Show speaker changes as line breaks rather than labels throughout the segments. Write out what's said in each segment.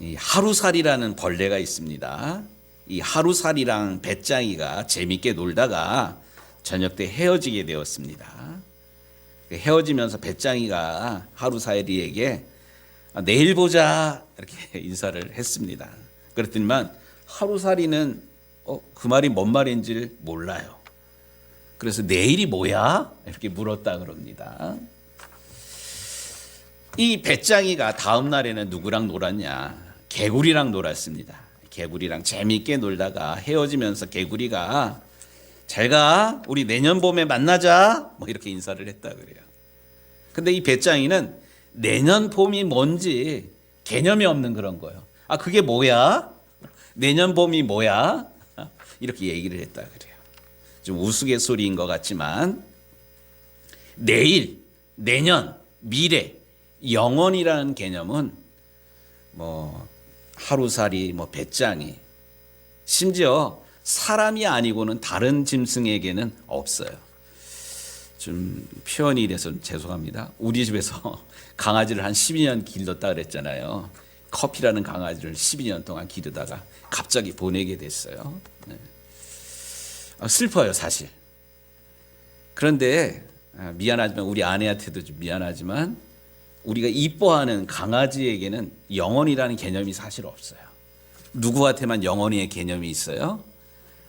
이 하루살이라는 벌레가 있습니다. 이 하루살이랑 배짱이가 재밌게 놀다가 저녁 때 헤어지게 되었습니다. 헤어지면서 배짱이가 하루살이에게 내일 보자 이렇게 인사를 했습니다. 그랬더니만 하루살이는 그 말이 뭔 말인지를 몰라요. 그래서 내일이 뭐야? 이렇게 물었다 그럽니다. 이 배짱이가 다음 날에는 누구랑 놀았냐? 개구리랑 놀았습니다. 개구리랑 재미있게 놀다가 헤어지면서 개구리가 잘 가, 우리 내년 봄에 만나자, 뭐 이렇게 인사를 했다 그래요. 근데 이 배짱이는 내년 봄이 뭔지 개념이 없는 그런 거예요. 아, 그게 뭐야? 내년 봄이 뭐야? 이렇게 얘기를 했다 그래요. 좀 우스갯소리인 것 같지만 내일, 내년, 미래, 영원이라는 개념은 뭐 하루살이, 뭐 배짱이, 심지어 사람이 아니고는 다른 짐승에게는 없어요. 좀 표현이 이래서 죄송합니다. 우리 집에서 강아지를 한 12년 길렀다 그랬잖아요. 커피라는 강아지를 12년 동안 기르다가 갑자기 보내게 됐어요. 네. 슬퍼요, 사실. 그런데 미안하지만 우리 아내한테도 좀 미안하지만 우리가 이뻐하는 강아지에게는 영혼이라는 개념이 사실 없어요. 누구한테만 영혼의 개념이 있어요?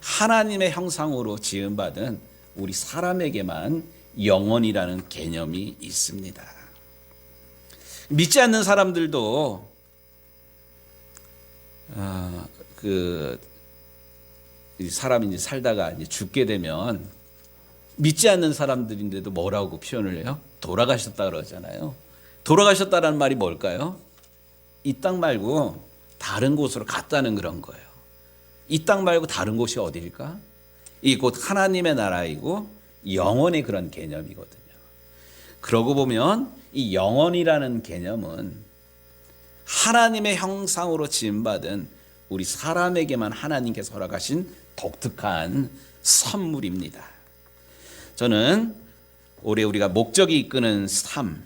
하나님의 형상으로 지음받은 우리 사람에게만 영혼이라는 개념이 있습니다. 믿지 않는 사람들도 사람이 이제 살다가 이제 죽게 되면 믿지 않는 사람들인데도 뭐라고 표현을 해요? 돌아가셨다 그러잖아요. 돌아가셨다라는 말이 뭘까요? 이 땅 말고 다른 곳으로 갔다는 그런 거예요. 이 땅 말고 다른 곳이 어디일까? 이곳 하나님의 나라이고 영원의 그런 개념이거든요. 그러고 보면 이 영원이라는 개념은 하나님의 형상으로 지음받은 우리 사람에게만 하나님께서 허락하신 독특한 선물입니다. 저는 올해 우리가 목적이 이끄는 삶,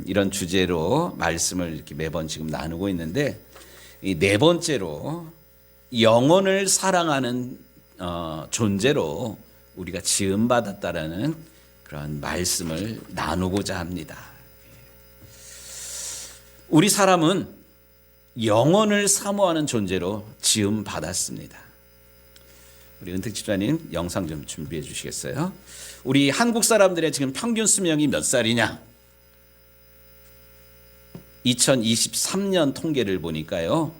이런 주제로 말씀을 이렇게 매번 지금 나누고 있는데 이 네 번째로 영혼을 사랑하는 존재로 우리가 지음받았다라는 그런 말씀을 나누고자 합니다. 우리 사람은 영혼을 사모하는 존재로 지음받았습니다. 우리 은택 집사님 영상 좀 준비해 주시겠어요? 우리 한국 사람들의 지금 평균 수명이 몇 살이냐? 2023년 통계를 보니까요.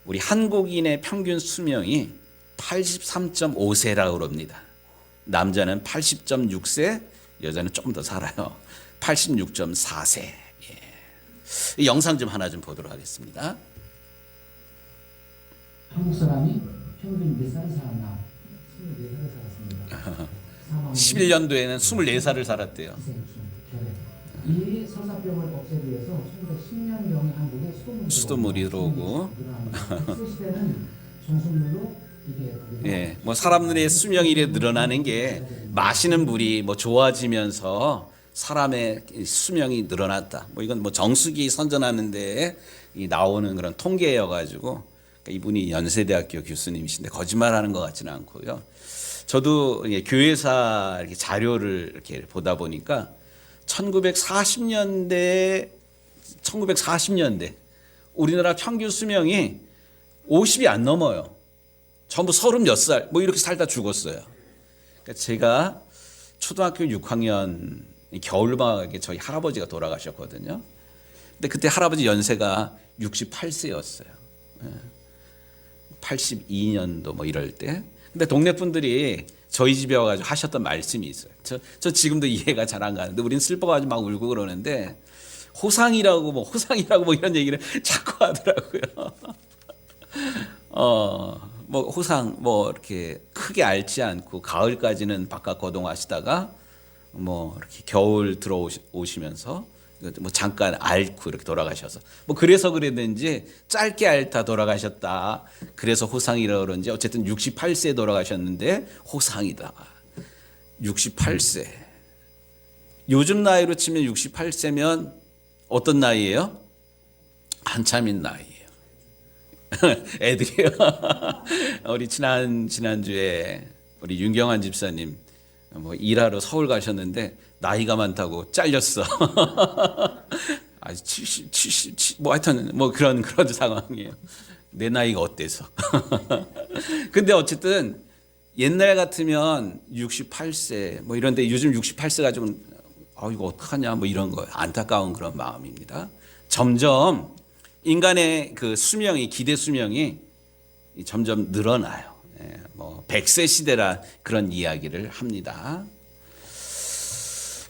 우리 한국인의 평균 수명이 83.5세라고 합니다. 남자는 80.6세, 여자는 조금 더 살아요. 86.4세. 예. 이 영상 좀 하나 좀 보도록 하겠습니다.
한국 사람이 평균 몇 살을 살았나? 24살을 살았습니다.
11년도에는 24살을 살았대요.
이 설사병을 없애기 위해서 1910년경에 한국에
수돗물이 들어오고
그 시대는 정수물로 이게
예, 뭐 사람들의 수명이 늘어나는 게 마시는 물이 뭐 좋아지면서 사람의 수명이 늘어났다. 뭐 이건 뭐 정수기 선전하는데 나오는 그런 통계여가지고 그러니까 이분이 연세대학교 교수님이신데 거짓말하는 것 같지는 않고요. 저도 교회사 이렇게 자료를 이렇게 보다 보니까 1940년대 우리나라 평균 수명이 50이 안 넘어요. 전부 30 몇 살 뭐 이렇게 살다 죽었어요. 그러니까 제가 초등학교 6학년 겨울방학에 저희 할아버지가 돌아가셨거든요. 근데 그때 할아버지 연세가 68세였어요. 82년도 뭐 이럴 때. 근데 동네 분들이 저희 집에 와가지고 하셨던 말씀이 있어요. 저 지금도 이해가 잘 안 가는데 우린 슬퍼가지고 막 울고 그러는데 호상이라고 뭐 이런 얘기를 자꾸 하더라고요. 뭐 호상 뭐 이렇게 크게 앓지 않고 가을까지는 바깥 거동하시다가 뭐 이렇게 겨울 들어오시면서 뭐 잠깐 앓고 이렇게 돌아가셔서 뭐 그래서 그랬는지 짧게 앓다 돌아가셨다. 그래서 호상이라고 그런지 어쨌든 68세에 돌아가셨는데 호상이다. 68세. 요즘 나이로 치면 68세면 어떤 나이예요? 한참인 나이예요. 애들이요. 우리 지난주에 우리 윤경환 집사님 뭐 일하러 서울 가셨는데 나이가 많다고 잘렸어. 아, 70, 뭐 하여튼 뭐 그런 상황이에요. 내 나이가 어때서? 근데 어쨌든 옛날 같으면 68세 뭐 이런데 요즘 68세가 좀 이거 어떡하냐 뭐 이런 거 안타까운 그런 마음입니다. 점점 인간의 그 수명이 기대 수명이 점점 늘어나요. 뭐 100세 시대라 그런 이야기를 합니다.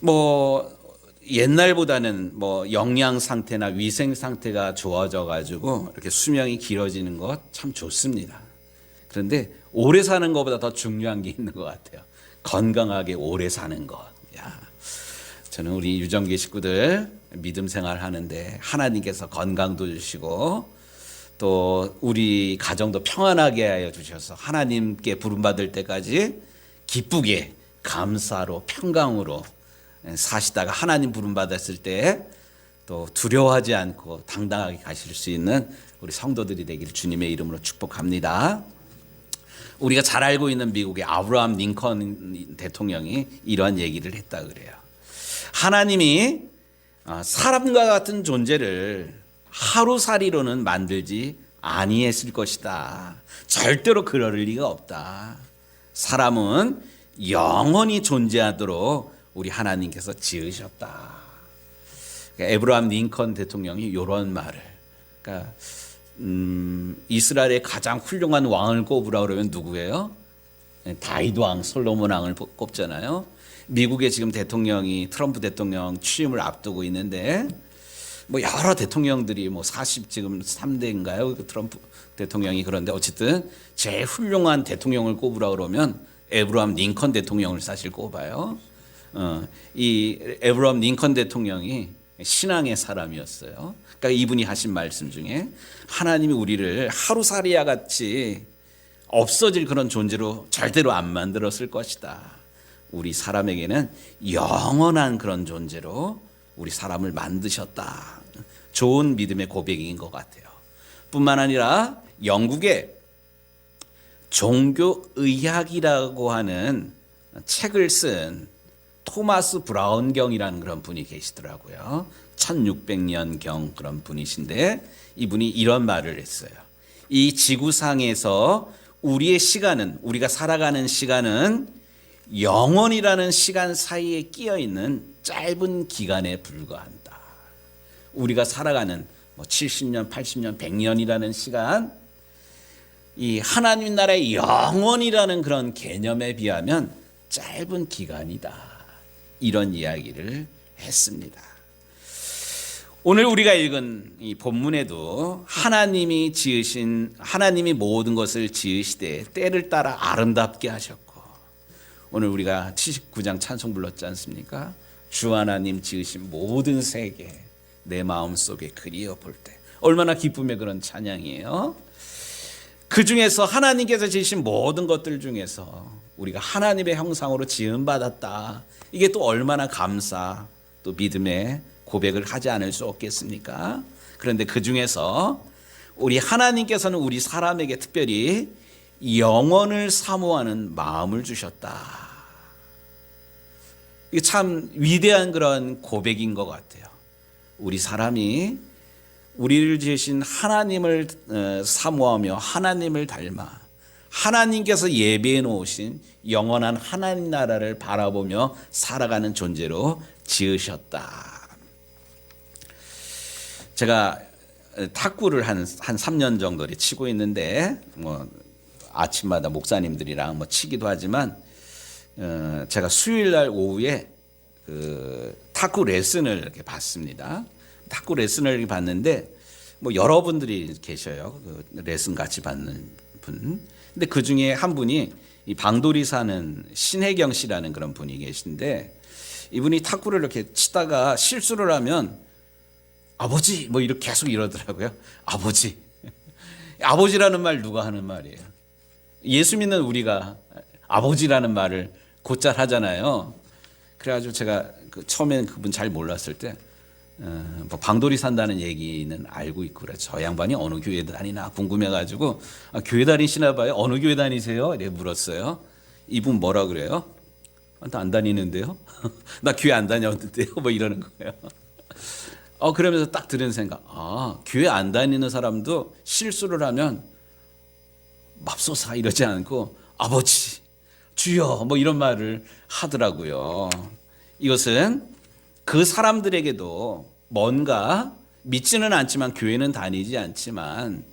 뭐 옛날보다는 뭐 영양 상태나 위생 상태가 좋아져 가지고 이렇게 수명이 길어지는 것 참 좋습니다. 그런데 오래 사는 것보다 더 중요한 게 있는 것 같아요. 건강하게 오래 사는 것. 야, 저는 우리 유정기 식구들 믿음 생활 하는데 하나님께서 건강도 주시고 또 우리 가정도 평안하게 하여 주셔서 하나님께 부름받을 때까지 기쁘게 감사로 평강으로 사시다가 하나님 부름받았을 때 또 두려워하지 않고 당당하게 가실 수 있는 우리 성도들이 되기를 주님의 이름으로 축복합니다. 우리가 잘 알고 있는 미국의 아브라함 링컨 대통령이 이러한 얘기를 했다 그래요. 하나님이 사람과 같은 존재를 하루살이로는 만들지 아니했을 것이다. 절대로 그럴 리가 없다. 사람은 영원히 존재하도록 우리 하나님께서 지으셨다. 그러니까 에브라함 링컨 대통령이 이런 말을, 그러니까 이스라엘의 가장 훌륭한 왕을 꼽으라 그러면 누구예요? 다윗 왕, 솔로몬 왕을 꼽잖아요. 미국의 지금 대통령이 트럼프 대통령 취임을 앞두고 있는데 뭐 여러 대통령들이 뭐 40 지금 3대인가요? 트럼프 대통령이. 그런데 어쨌든 제일 훌륭한 대통령을 꼽으라 그러면 에브라함 링컨 대통령을 사실 꼽아요. 이 에브라함 링컨 대통령이 신앙의 사람이었어요. 그러니까 이분이 하신 말씀 중에 하나님이 우리를 하루살이와 같이 없어질 그런 존재로 절대로 안 만들었을 것이다. 우리 사람에게는 영원한 그런 존재로 우리 사람을 만드셨다. 좋은 믿음의 고백인 것 같아요. 뿐만 아니라 영국의 종교의학이라고 하는 책을 쓴 토마스 브라운경이라는 그런 분이 계시더라고요. 1600년경 그런 분이신데 이분이 이런 말을 했어요. 이 지구상에서 우리의 시간은, 우리가 살아가는 시간은 영원이라는 시간 사이에 끼어 있는 짧은 기간에 불과한다. 우리가 살아가는 뭐 70년, 80년, 100년이라는 시간, 이 하나님 나라의 영원이라는 그런 개념에 비하면 짧은 기간이다. 이런 이야기를 했습니다. 오늘 우리가 읽은 이 본문에도 하나님이 모든 것을 지으시되 때를 따라 아름답게 하셨고, 오늘 우리가 79장 찬송 불렀지 않습니까? 주 하나님 지으신 모든 세계 내 마음속에 그리워 볼 때, 얼마나 기쁨의 그런 찬양이에요. 그 중에서 하나님께서 지으신 모든 것들 중에서 우리가 하나님의 형상으로 지음받았다. 이게 또 얼마나 감사 또 믿음의 고백을 하지 않을 수 없겠습니까? 그런데 그 중에서 우리 하나님께서는 우리 사람에게 특별히 영원을 사모하는 마음을 주셨다. 이게 참 위대한 그런 고백인 것 같아요. 우리 사람이 우리를 지으신 하나님을 사모하며 하나님을 닮아 하나님께서 예비해 놓으신 영원한 하나님 나라를 바라보며 살아가는 존재로 지으셨다. 제가 탁구를 한 3년 정도 치고 있는데 뭐 아침마다 목사님들이랑 뭐 치기도 하지만 제가 수요일 날 오후에 그 탁구 레슨을 이렇게 받습니다. 탁구 레슨을 이렇게 받는데 뭐 여러분들이 계셔요. 그 레슨 같이 받는 분. 근데 그 중에 한 분이 이 방돌이 사는 신혜경 씨라는 그런 분이 계신데, 이분이 탁구를 이렇게 치다가 실수를 하면 아버지 뭐 이렇게 계속 이러더라고요. 아버지. 아버지라는 말 누가 하는 말이에요? 예수 믿는 우리가 아버지라는 말을 곧잘 하잖아요. 그래가지고 제가 처음에는 그분 잘 몰랐을 때 뭐 방돌이 산다는 얘기는 알고 있고 그래. 저 양반이 어느 교회 다니나 궁금해가지고 교회 다니시나 봐요. 어느 교회 다니세요? 이렇게 물었어요. 이분 뭐라 그래요? 나 안 다니는데요. 나 교회 안 다녔는데요. 뭐 이러는 거예요. 그러면서 딱 들은 생각. 교회 안 다니는 사람도 실수를 하면 맙소사 이러지 않고 아버지, 주여 뭐 이런 말을 하더라고요. 이것은 그 사람들에게도 뭔가 믿지는 않지만 교회는 다니지 않지만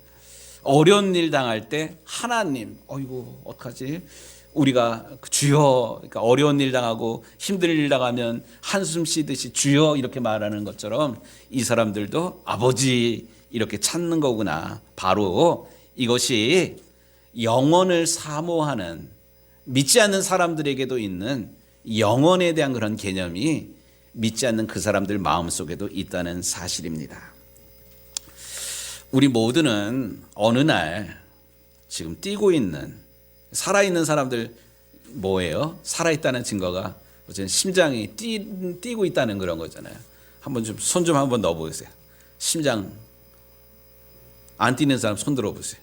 어려운 일 당할 때 하나님, 어이구 어떡하지? 우리가 주여, 그러니까 어려운 일 당하고 힘든 일 당하면 한숨 쉬듯이 주여 이렇게 말하는 것처럼 이 사람들도 아버지 이렇게 찾는 거구나. 바로 이것이 영혼을 사모하는 믿지 않는 사람들에게도 있는 영혼에 대한 그런 개념이 믿지 않는 그 사람들 마음속에도 있다는 사실입니다. 우리 모두는 어느 날 지금 뛰고 있는 살아있는 사람들 뭐예요? 살아있다는 증거가 어쨌든 심장이 뛰고 있다는 그런 거잖아요. 한번 좀 손 좀 한번 넣어보세요. 심장 안 뛰는 사람 손 들어보세요.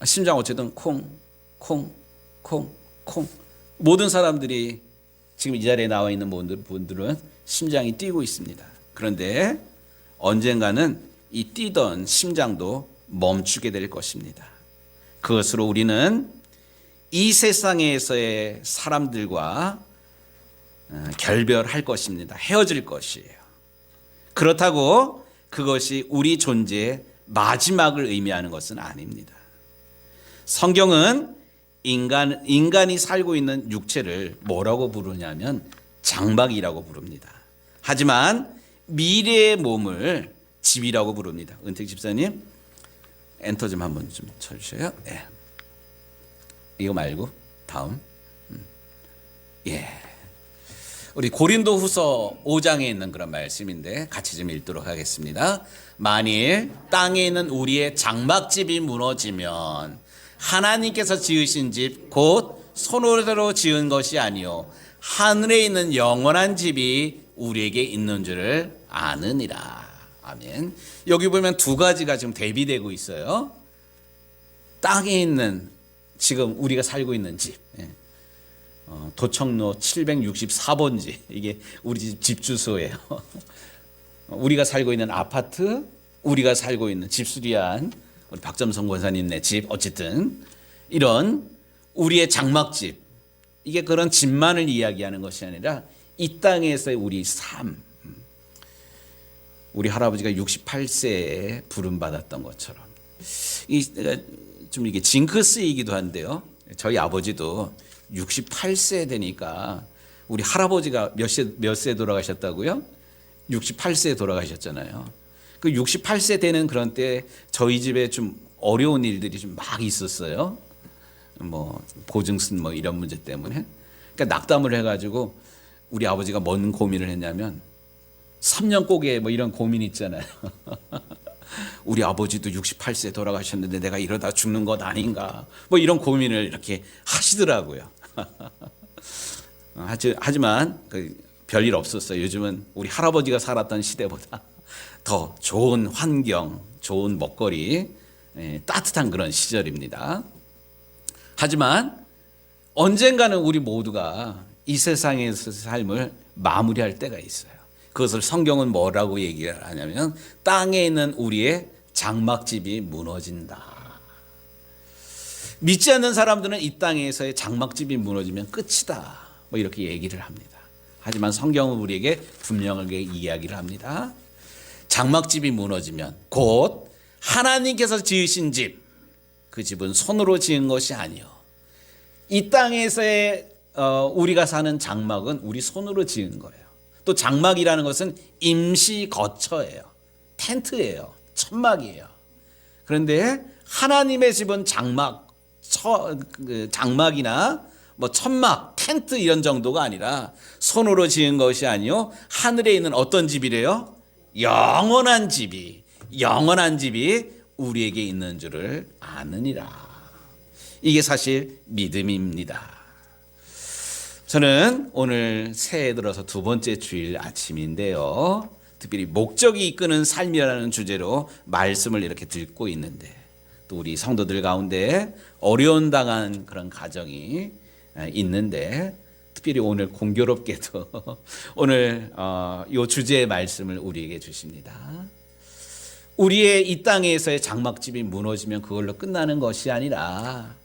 심장 어쨌든 콩 모든 사람들이 지금 이 자리에 나와 있는 분들은 심장이 뛰고 있습니다. 그런데 언젠가는 이 뛰던 심장도 멈추게 될 것입니다. 그것으로 우리는 이 세상에서의 사람들과 결별할 것입니다. 헤어질 것이에요. 그렇다고 그것이 우리 존재의 마지막을 의미하는 것은 아닙니다. 성경은 인간이 살고 있는 육체를 뭐라고 부르냐면 장막이라고 부릅니다. 하지만 미래의 몸을 집이라고 부릅니다. 은택 집사님 엔터 좀 한번 좀 쳐주세요. 예. 이거 말고 다음. 예. 우리 고린도후서 5장에 있는 그런 말씀인데 같이 좀 읽도록 하겠습니다. 만일 땅에 있는 우리의 장막집이 무너지면 하나님께서 지으신 집 곧 손으로 지은 것이 아니요 하늘에 있는 영원한 집이 우리에게 있는 줄을 아느니라. 아멘. 여기 보면 두 가지가 지금 대비되고 있어요. 땅에 있는 지금 우리가 살고 있는 집, 도청로 764번지 이게 우리 집 주소예요. 우리가 살고 있는 아파트, 우리가 살고 있는 집수리한 우리 박점성 권사님네 집, 어쨌든 이런 우리의 장막집, 이게 그런 집만을 이야기하는 것이 아니라 이 땅에서의 우리 삶. 우리 할아버지가 68세에 부름받았던 것처럼 좀 이게 징크스이기도 한데요. 저희 아버지도 68세 되니까 우리 할아버지가 몇 세 돌아가셨다고요? 68세에 돌아가셨잖아요. 그 68세 되는 그런 때 저희 집에 좀 어려운 일들이 좀 막 있었어요. 뭐 보증슨 뭐 이런 문제 때문에. 그러니까 낙담을 해가지고 우리 아버지가 뭔 고민을 했냐면 3년 꼬개 뭐 이런 고민 있잖아요. 우리 아버지도 68세 돌아가셨는데 내가 이러다 죽는 것 아닌가 뭐 이런 고민을 이렇게 하시더라고요. 하지만 별일 없었어요. 요즘은 우리 할아버지가 살았던 시대보다 더 좋은 환경, 좋은 먹거리, 따뜻한 그런 시절입니다. 하지만 언젠가는 우리 모두가 이 세상에서 삶을 마무리할 때가 있어요. 그것을 성경은 뭐라고 얘기를 하냐면 땅에 있는 우리의 장막집이 무너진다. 믿지 않는 사람들은 이 땅에서의 장막집이 무너지면 끝이다. 뭐 이렇게 얘기를 합니다. 하지만 성경은 우리에게 분명하게 이야기를 합니다. 장막집이 무너지면 곧 하나님께서 지으신 집, 그 집은 손으로 지은 것이 아니요. 이 땅에서의 우리가 사는 장막은 우리 손으로 지은 거예요. 또 장막이라는 것은 임시 거처예요. 텐트예요. 천막이에요. 그런데 하나님의 집은 장막이나 뭐 천막, 텐트 이런 정도가 아니라 손으로 지은 것이 아니요 하늘에 있는 어떤 집이래요? 영원한 집이 우리에게 있는 줄을 아느니라. 이게 사실 믿음입니다. 저는 오늘 새해 들어서 두 번째 주일 아침인데요. 특별히 목적이 이끄는 삶이라는 주제로 말씀을 이렇게 듣고 있는데, 또 우리 성도들 가운데 어려운 당한 그런 가정이 있는데, 특별히 오늘 공교롭게도 오늘 이 주제의 말씀을 우리에게 주십니다. 우리의 이 땅에서의 장막집이 무너지면 그걸로 끝나는 것이 아니라,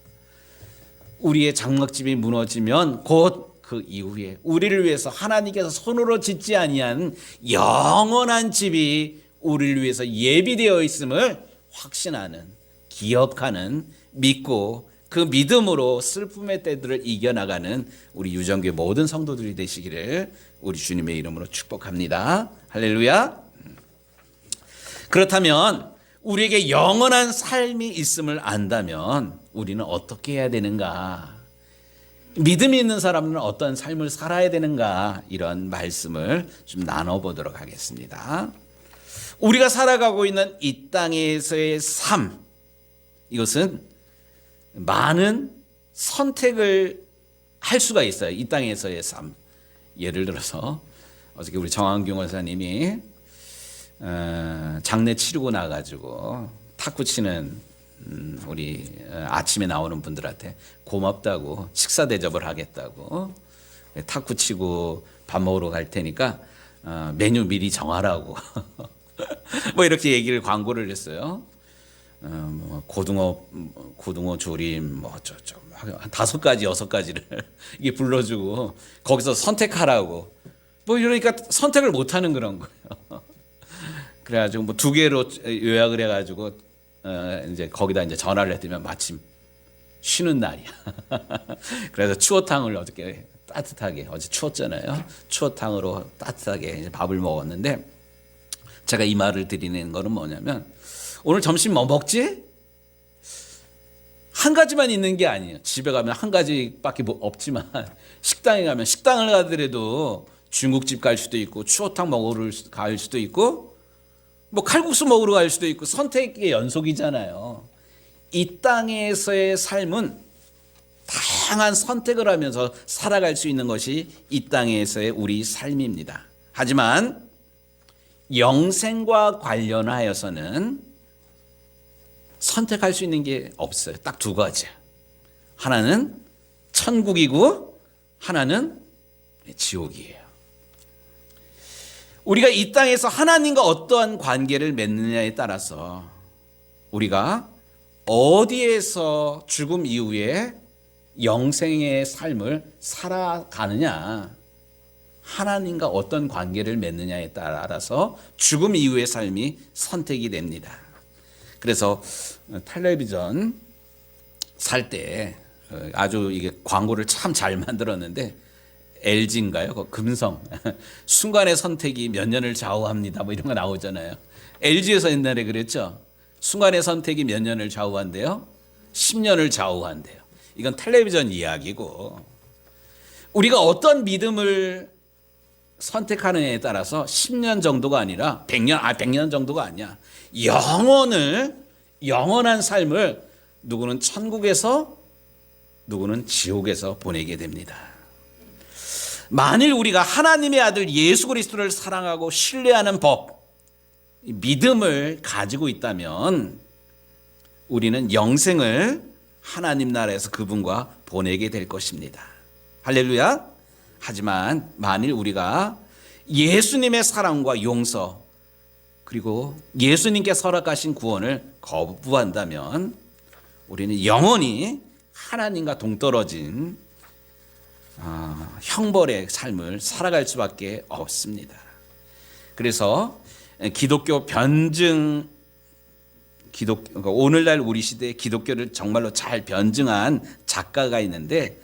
우리의 장막집이 무너지면 곧 그 이후에 우리를 위해서 하나님께서 손으로 짓지 아니한 영원한 집이 우리를 위해서 예비되어 있음을 확신하는, 기억하는, 믿고 그 믿음으로 슬픔의 때들을 이겨나가는 우리 유정교회 모든 성도들이 되시기를 우리 주님의 이름으로 축복합니다. 할렐루야. 그렇다면 우리에게 영원한 삶이 있음을 안다면 우리는 어떻게 해야 되는가? 믿음이 있는 사람은 어떤 삶을 살아야 되는가? 이런 말씀을 좀 나눠보도록 하겠습니다. 우리가 살아가고 있는 이 땅에서의 삶, 이것은 많은 선택을 할 수가 있어요. 이 땅에서의 삶. 예를 들어서 어저께 우리 정한경 원사님이 장례 치르고 나가지고 탁구 치는 우리 아침에 나오는 분들한테 고맙다고, 식사 대접을 하겠다고, 탁구 치고 밥 먹으러 갈 테니까 메뉴 미리 정하라고 뭐 이렇게 얘기를 광고를 했어요. 뭐 고등어 조림 뭐 어쩌고 한 5가지 6가지를 이게 불러주고 거기서 선택하라고, 뭐 이러니까 선택을 못하는 그런 거예요. 그래가지고 뭐 2개로 요약을 해가지고 이제 거기다 이제 전화를 했더니 마침 쉬는 날이야. 그래서 추어탕을 어저께 따뜻하게, 어제 추웠잖아요. 추어탕으로 따뜻하게 이제 밥을 먹었는데, 제가 이 말을 드리는 거는 뭐냐면, 오늘 점심 뭐 먹지? 한 가지만 있는 게 아니에요. 집에 가면 한 가지밖에 없지만, 식당에 가면 식당을 가더라도 중국집 갈 수도 있고, 추어탕 먹으러 갈 수도 있고, 뭐 칼국수 먹으러 갈 수도 있고, 선택의 연속이잖아요. 이 땅에서의 삶은 다양한 선택을 하면서 살아갈 수 있는 것이 이 땅에서의 우리 삶입니다. 하지만 영생과 관련하여서는 선택할 수 있는 게 없어요. 딱 2가지야. 하나는 천국이고 하나는 지옥이에요. 우리가 이 땅에서 하나님과 어떠한 관계를 맺느냐에 따라서 우리가 어디에서 죽음 이후에 영생의 삶을 살아가느냐, 하나님과 어떤 관계를 맺느냐에 따라서 죽음 이후의 삶이 선택이 됩니다. 그래서 텔레비전 살 때 아주 이게 광고를 참 잘 만들었는데, LG인가요? 그 금성 순간의 선택이 몇 년을 좌우합니다. 뭐 이런 거 나오잖아요. LG에서 옛날에 그랬죠. 순간의 선택이 몇 년을 좌우한대요? 10년을 좌우한대요. 이건 텔레비전 이야기고, 우리가 어떤 믿음을 선택하느냐에 따라서 10년 정도가 아니라 100년 정도가 아니야. 영원한 삶을 누구는 천국에서, 누구는 지옥에서 보내게 됩니다. 만일 우리가 하나님의 아들 예수 그리스도를 사랑하고 신뢰하는 법, 믿음을 가지고 있다면 우리는 영생을 하나님 나라에서 그분과 보내게 될 것입니다. 할렐루야. 하지만 만일 우리가 예수님의 사랑과 용서, 그리고 예수님께 허락하신 구원을 거부한다면 우리는 영원히 하나님과 동떨어진 형벌의 삶을 살아갈 수밖에 없습니다. 그래서 기독교 변증, 그러니까 오늘날 우리 시대에 기독교를 정말로 잘 변증한 작가가 있는데,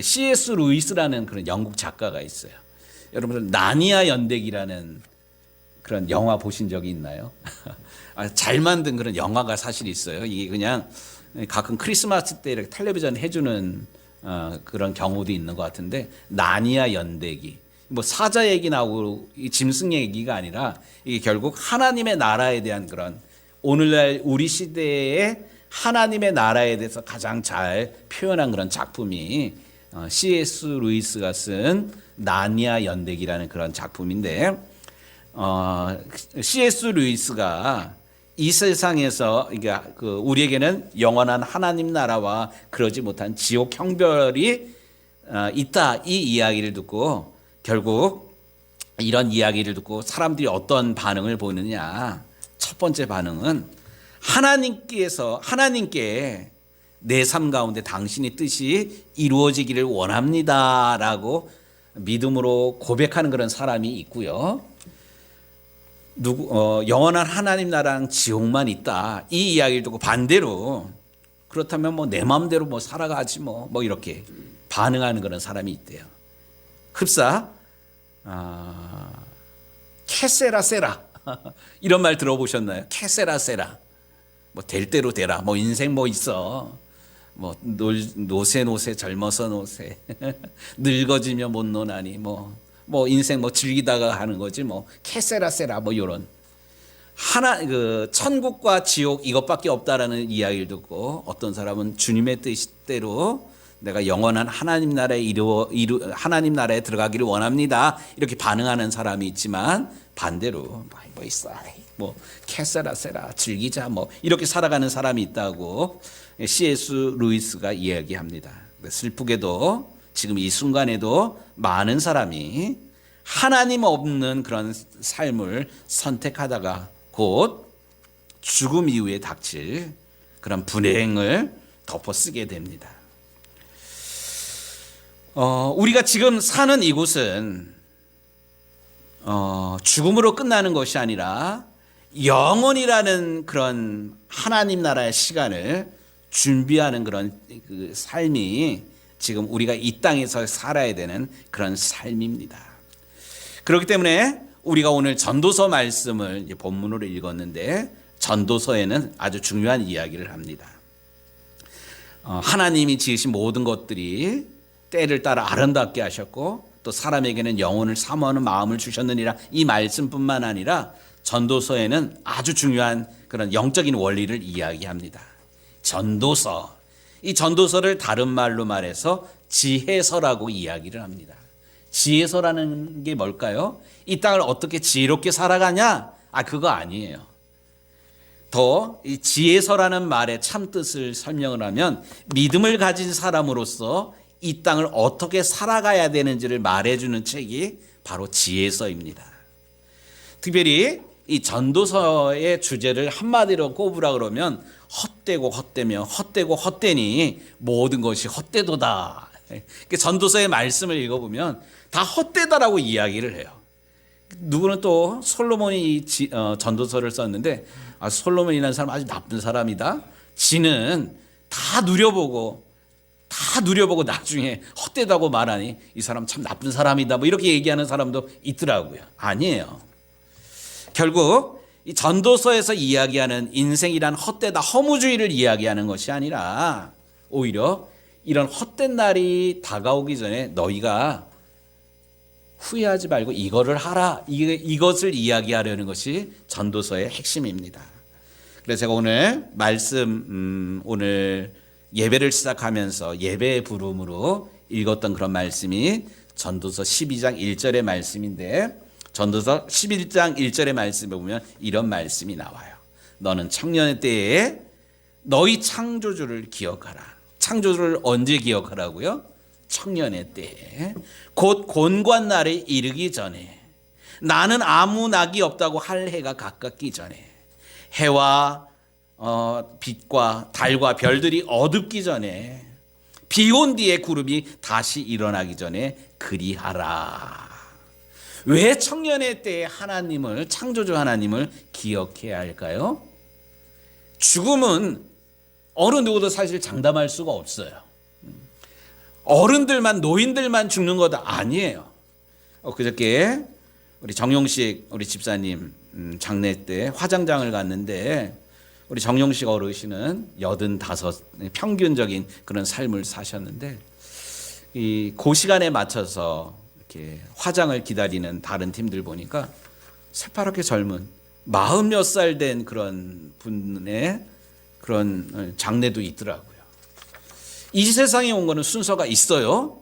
C.S. 루이스라는 그런 영국 작가가 있어요. 여러분들 나니아 연대기라는 그런 영화 보신 적이 있나요? 잘 만든 그런 영화가 사실 있어요. 이게 그냥 가끔 크리스마스 때 이렇게 텔레비전 해주는 그런 경우도 있는 것 같은데, 나니아 연대기, 뭐 사자 얘기 나오고 짐승 얘기가 아니라 이게 결국 하나님의 나라에 대한 그런, 오늘날 우리 시대의 하나님의 나라에 대해서 가장 잘 표현한 그런 작품이 C.S. 루이스가 쓴 나니아 연대기라는 그런 작품인데 C.S. 루이스가 이 세상에서 우리에게는 영원한 하나님 나라와 그러지 못한 지옥 형벌이 있다, 이 이야기를 듣고 결국 이런 이야기를 듣고 사람들이 어떤 반응을 보이느냐. 첫 번째 반응은 하나님께 내 삶 가운데 당신의 뜻이 이루어지기를 원합니다라고 믿음으로 고백하는 그런 사람이 있고요. 영원한 하나님 나라랑 지옥만 있다, 이 이야기를 듣고 반대로 그렇다면 뭐 내 마음대로 뭐 살아가지 뭐 이렇게 반응하는 그런 사람이 있대요. 흡사 캐세라 세라 이런 말 들어보셨나요? 캐세라 세라, 뭐 될 대로 되라, 뭐 인생 뭐 있어, 뭐 노세 젊어서 노세 늙어지면 못 노나니 뭐 인생 뭐 즐기다가 하는 거지, 뭐 캐세라 세라, 뭐 이런 천국과 지옥 이것밖에 없다라는 이야기를 듣고 어떤 사람은 주님의 뜻대로 내가 영원한 하나님 나라에 하나님 나라에 들어가기를 원합니다, 이렇게 반응하는 사람이 있지만 반대로 뭐 있어, 뭐 캐세라 세라 즐기자, 뭐 이렇게 살아가는 사람이 있다고 C.S. 루이스가 이야기합니다. 슬프게도 지금 이 순간에도 많은 사람이 하나님 없는 그런 삶을 선택하다가 곧 죽음 이후에 닥칠 그런 불행을 덮어쓰게 됩니다. 우리가 지금 사는 이곳은 죽음으로 끝나는 것이 아니라 영원이라는 그런 하나님 나라의 시간을 준비하는 그런 그 삶이 지금 우리가 이 땅에서 살아야 되는 그런 삶입니다. 그렇기 때문에 우리가 오늘 전도서 말씀을 본문으로 읽었는데 전도서에는 아주 중요한 이야기를 합니다. 하나님이 지으신 모든 것들이 때를 따라 아름답게 하셨고 또 사람에게는 영혼을 사모하는 마음을 주셨느니라, 이 말씀뿐만 아니라 전도서에는 아주 중요한 그런 영적인 원리를 이야기합니다. 전도서, 이 전도서를 다른 말로 말해서 지혜서라고 이야기를 합니다. 지혜서라는 게 뭘까요? 이 땅을 어떻게 지혜롭게 살아가냐? 그거 아니에요. 더 이 지혜서라는 말의 참뜻을 설명을 하면 믿음을 가진 사람으로서 이 땅을 어떻게 살아가야 되는지를 말해주는 책이 바로 지혜서입니다. 특별히 이 전도서의 주제를 한마디로 꼽으라 그러면 헛되고 헛되며 헛되고 헛되니 모든 것이 헛되도다. 전도서의 말씀을 읽어보면 다 헛되다라고 이야기를 해요. 누구는 또 솔로몬이 전도서를 썼는데 솔로몬이라는 사람 아주 나쁜 사람이다. 지는 다 누려보고 나중에 헛되다고 말하니 이 사람 참 나쁜 사람이다, 뭐 이렇게 얘기하는 사람도 있더라고요. 아니에요. 결국 이 전도서에서 이야기하는 인생이란 헛되다, 허무주의를 이야기하는 것이 아니라 오히려 이런 헛된 날이 다가오기 전에 너희가 후회하지 말고 이거를 하라, 이것을 이야기하려는 것이 전도서의 핵심입니다. 그래서 제가 오늘 말씀 오늘 예배를 시작하면서 예배의 부름으로 읽었던 그런 말씀이 전도서 12장 1절의 말씀인데, 전도서 11장 1절의 말씀에 보면 이런 말씀이 나와요. 너는 청년의 때에 너희 창조주를 기억하라. 창조주를 언제 기억하라고요? 청년의 때에, 곧 곤고한 날에 이르기 전에, 나는 아무 낙이 없다고 할 해가 가깝기 전에, 해와 빛과 달과 별들이 어둡기 전에, 비 온 뒤에 구름이 다시 일어나기 전에 그리하라. 왜 청년의 때에 하나님을, 창조주 하나님을 기억해야 할까요? 죽음은 어느 누구도 사실 장담할 수가 없어요. 어른들만, 노인들만 죽는 것 아니에요. 그저께 우리 정용식 우리 집사님 장례 때 화장장을 갔는데, 우리 정용식 어르신은 85 평균적인 그런 삶을 사셨는데, 그 시간에 맞춰서 이렇게 화장을 기다리는 다른 팀들 보니까 새파랗게 젊은 40몇 살 된 그런 분의 그런 장례도 있더라고요. 이 세상에 온 거는 순서가 있어요.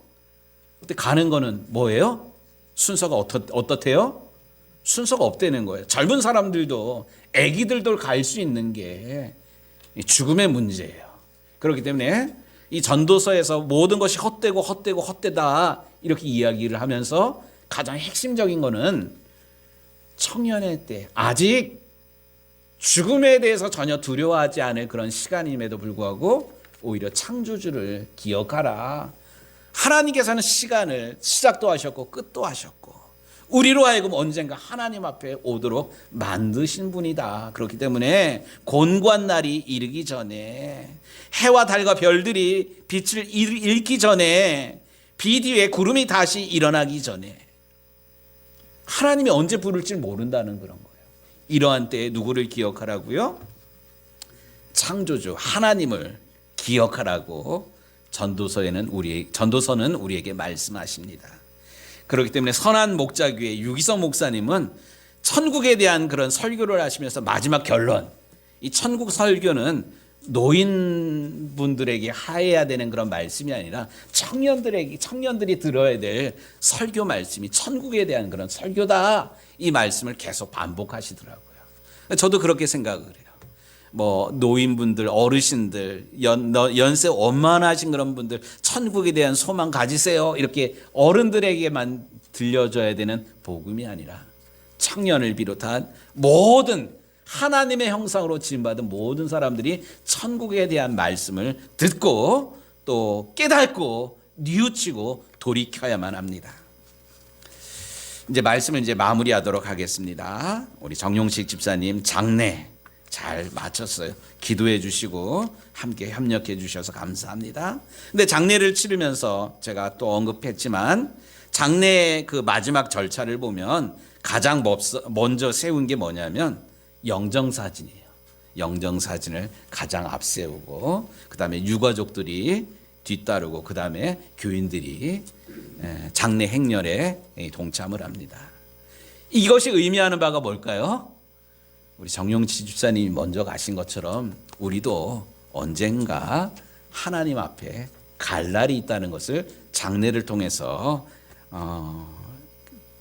근데 가는 거는 뭐예요? 순서가 어떻대요? 순서가 없다는 거예요. 젊은 사람들도 애기들도 갈 수 있는 게 죽음의 문제예요. 그렇기 때문에 이 전도서에서 모든 것이 헛되다 이렇게 이야기를 하면서 가장 핵심적인 거는 청년의 때, 아직 죽음에 대해서 전혀 두려워하지 않을 그런 시간임에도 불구하고 오히려 창조주를 기억하라. 하나님께서는 시간을 시작도 하셨고 끝도 하셨고 우리로 하여금 언젠가 하나님 앞에 오도록 만드신 분이다. 그렇기 때문에 곤고한 날이 이르기 전에, 해와 달과 별들이 빛을 잃기 전에, 비 뒤에 구름이 다시 일어나기 전에 하나님이 언제 부를지 모른다는 그런 거예요. 이러한 때에 누구를 기억하라고요? 창조주 하나님을 기억하라고 전도서는 우리에게 말씀하십니다. 그렇기 때문에 선한 목자교회 유기성 목사님은 천국에 대한 그런 설교를 하시면서 마지막 결론, 이 천국 설교는 노인분들에게 하해야 되는 그런 말씀이 아니라 청년들이 들어야 될 설교 말씀이 천국에 대한 그런 설교다, 이 말씀을 계속 반복하시더라고요. 저도 그렇게 생각을 해요. 뭐 노인분들, 어르신들, 연세 원만하신 그런 분들 천국에 대한 소망 가지세요, 이렇게 어른들에게만 들려줘야 되는 복음이 아니라 청년을 비롯한 모든 하나님의 형상으로 지음받은 모든 사람들이 천국에 대한 말씀을 듣고 또 깨닫고 뉘우치고 돌이켜야만 합니다. 이제 말씀을 마무리하도록 하겠습니다. 우리 정용식 집사님 장례 잘 마쳤어요. 기도해 주시고 함께 협력해 주셔서 감사합니다. 근데 장례를 치르면서 제가 또 언급했지만 장례 그 마지막 절차를 보면 가장 먼저 세운 게 뭐냐면 영정사진이에요. 영정사진을 가장 앞세우고 그 다음에 유가족들이 뒤따르고 그 다음에 교인들이 장례 행렬에 동참을 합니다. 이것이 의미하는 바가 뭘까요? 우리 정용치 집사님이 먼저 가신 것처럼 우리도 언젠가 하나님 앞에 갈 날이 있다는 것을 장례를 통해서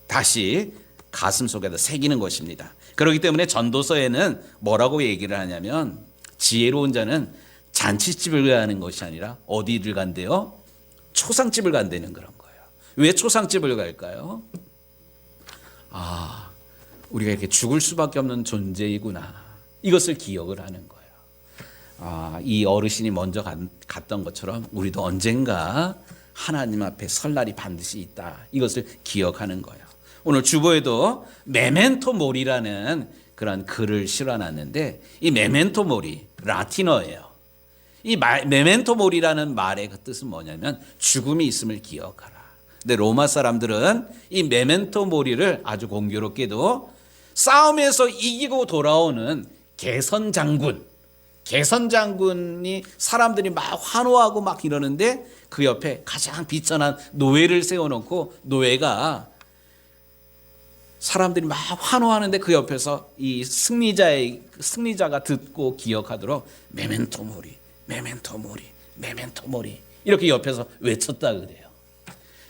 다시 가슴속에다 새기는 것입니다. 그렇기 때문에 전도서에는 뭐라고 얘기를 하냐면 지혜로운 자는 잔치집을 가는 것이 아니라 어디를 간대요? 초상집을 간다는 그런 거예요. 왜 초상집을 갈까요? 우리가 이렇게 죽을 수밖에 없는 존재이구나, 이것을 기억을 하는 거예요. 이 어르신이 먼저 갔던 것처럼 우리도 언젠가 하나님 앞에 설 날이 반드시 있다, 이것을 기억하는 거예요. 오늘 주보에도 메멘토 모리라는 그런 글을 실어놨는데 이 메멘토 모리 라틴어예요. 이 메멘토 모리라는 말의 그 뜻은 뭐냐면 죽음이 있음을 기억하라. 근데 로마 사람들은 이 메멘토 모리를 아주 공교롭게도 싸움에서 이기고 돌아오는 개선장군이 사람들이 막 환호하고 막 이러는데 그 옆에 가장 비천한 노예를 세워놓고 노예가 사람들이 막 환호하는데 그 옆에서 이 승리자가 듣고 기억하도록 메멘토 모리, 메멘토 모리, 메멘토 모리 이렇게 옆에서 외쳤다 그래요.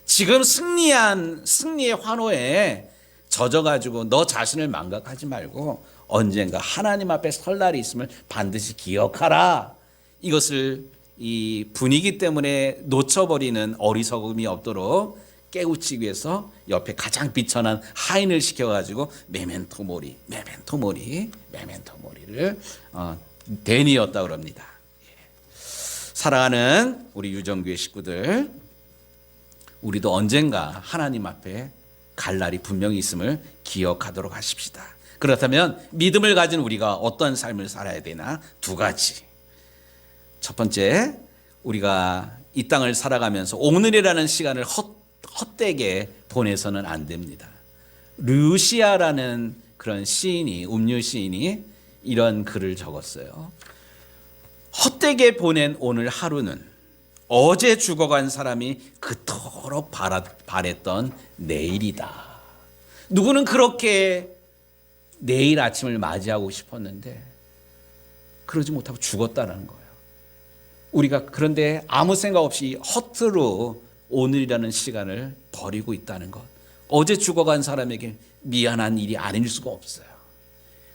지금 승리의 환호에 젖어가지고 너 자신을 망각하지 말고 언젠가 하나님 앞에 설 날이 있음을 반드시 기억하라. 이것을 이 분위기 때문에 놓쳐버리는 어리석음이 없도록 깨우치기 위해서 옆에 가장 비천한 하인을 시켜가지고 메멘토 모리, 메멘토 모리, 메멘토 모리를 대니었다 그럽니다. 사랑하는 우리 유정교회 식구들, 우리도 언젠가 하나님 앞에 갈 날이 분명히 있음을 기억하도록 하십시다. 그렇다면 믿음을 가진 우리가 어떤 삶을 살아야 되나? 두 가지. 첫 번째, 우리가 이 땅을 살아가면서 오늘이라는 시간을 헛되게 보내서는 안 됩니다. 르시아라는 그런 시인이, 음유 시인이 이런 글을 적었어요. 헛되게 보낸 오늘 하루는 어제 죽어간 사람이 그토록 바랬던 내일이다. 누구는 그렇게 내일 아침을 맞이하고 싶었는데 그러지 못하고 죽었다는 거예요. 우리가 그런데 아무 생각 없이 허투루 오늘이라는 시간을 버리고 있다는 것. 어제 죽어간 사람에게 미안한 일이 아닐 수가 없어요.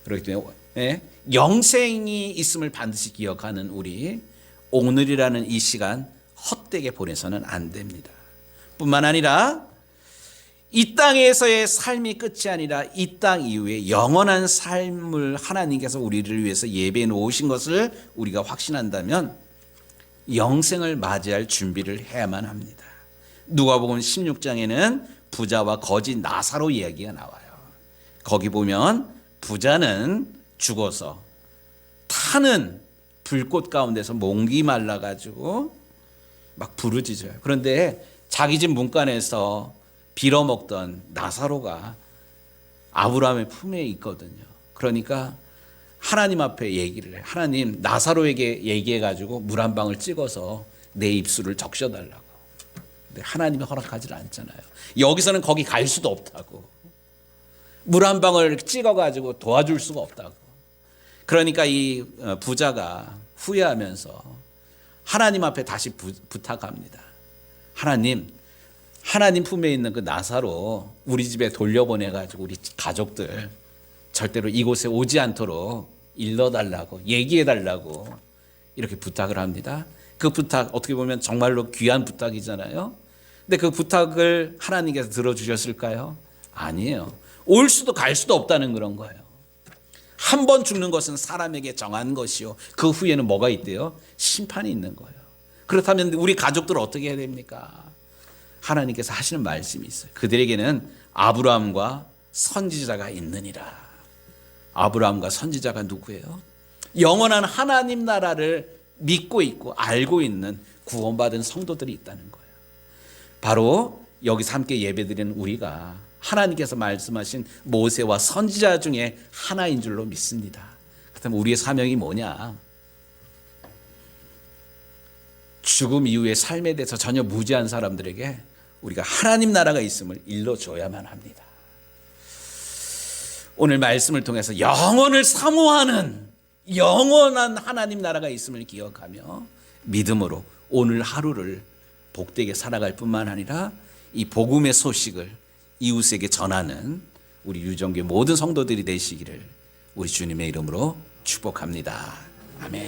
그렇기 때문에 영생이 있음을 반드시 기억하는 우리, 오늘이라는 이 시간 헛되게 보내서는 안 됩니다. 뿐만 아니라 이 땅에서의 삶이 끝이 아니라 이 땅 이후에 영원한 삶을 하나님께서 우리를 위해서 예배해 놓으신 것을 우리가 확신한다면 영생을 맞이할 준비를 해야만 합니다. 누가복음 16장에는 부자와 거지 나사로 이야기가 나와요. 거기 보면 부자는 죽어서 타는 불꽃 가운데서 목이 말라가지고 막 부르짖어요. 그런데 자기 집 문간에서 빌어먹던 나사로가 아브라함의 품에 있거든요. 그러니까 하나님 앞에 얘기를 해. 하나님, 나사로에게 얘기해가지고 물 한 방울 찍어서 내 입술을 적셔달라고. 근데 하나님이 허락하지 않잖아요. 여기서는 거기 갈 수도 없다고. 물 한 방울 찍어가지고 도와줄 수가 없다고. 그러니까 이 부자가 후회하면서 하나님 앞에 다시 부탁합니다. 하나님 품에 있는 그 나사로 우리 집에 돌려보내가지고 우리 가족들 절대로 이곳에 오지 않도록 일러달라고, 얘기해달라고 이렇게 부탁을 합니다. 그 부탁 어떻게 보면 정말로 귀한 부탁이잖아요. 근데 그 부탁을 하나님께서 들어주셨을까요? 아니에요. 올 수도 갈 수도 없다는 그런 거예요. 한 번 죽는 것은 사람에게 정한 것이요, 그 후에는 뭐가 있대요? 심판이 있는 거예요. 그렇다면 우리 가족들 어떻게 해야 됩니까? 하나님께서 하시는 말씀이 있어요. 그들에게는 아브라함과 선지자가 있느니라. 아브라함과 선지자가 누구예요? 영원한 하나님 나라를 믿고 있고 알고 있는 구원받은 성도들이 있다는 거예요. 바로 여기서 함께 예배드리는 우리가 하나님께서 말씀하신 모세와 선지자 중에 하나인 줄로 믿습니다. 그렇다면 우리의 사명이 뭐냐? 죽음 이후의 삶에 대해서 전혀 무지한 사람들에게 우리가 하나님 나라가 있음을 일러줘야만 합니다. 오늘 말씀을 통해서 영원을 사모하는 영원한 하나님 나라가 있음을 기억하며 믿음으로 오늘 하루를 복되게 살아갈 뿐만 아니라 이 복음의 소식을 이웃에게 전하는 우리 유정교회 모든 성도들이 되시기를 우리 주님의 이름으로 축복합니다. 아멘.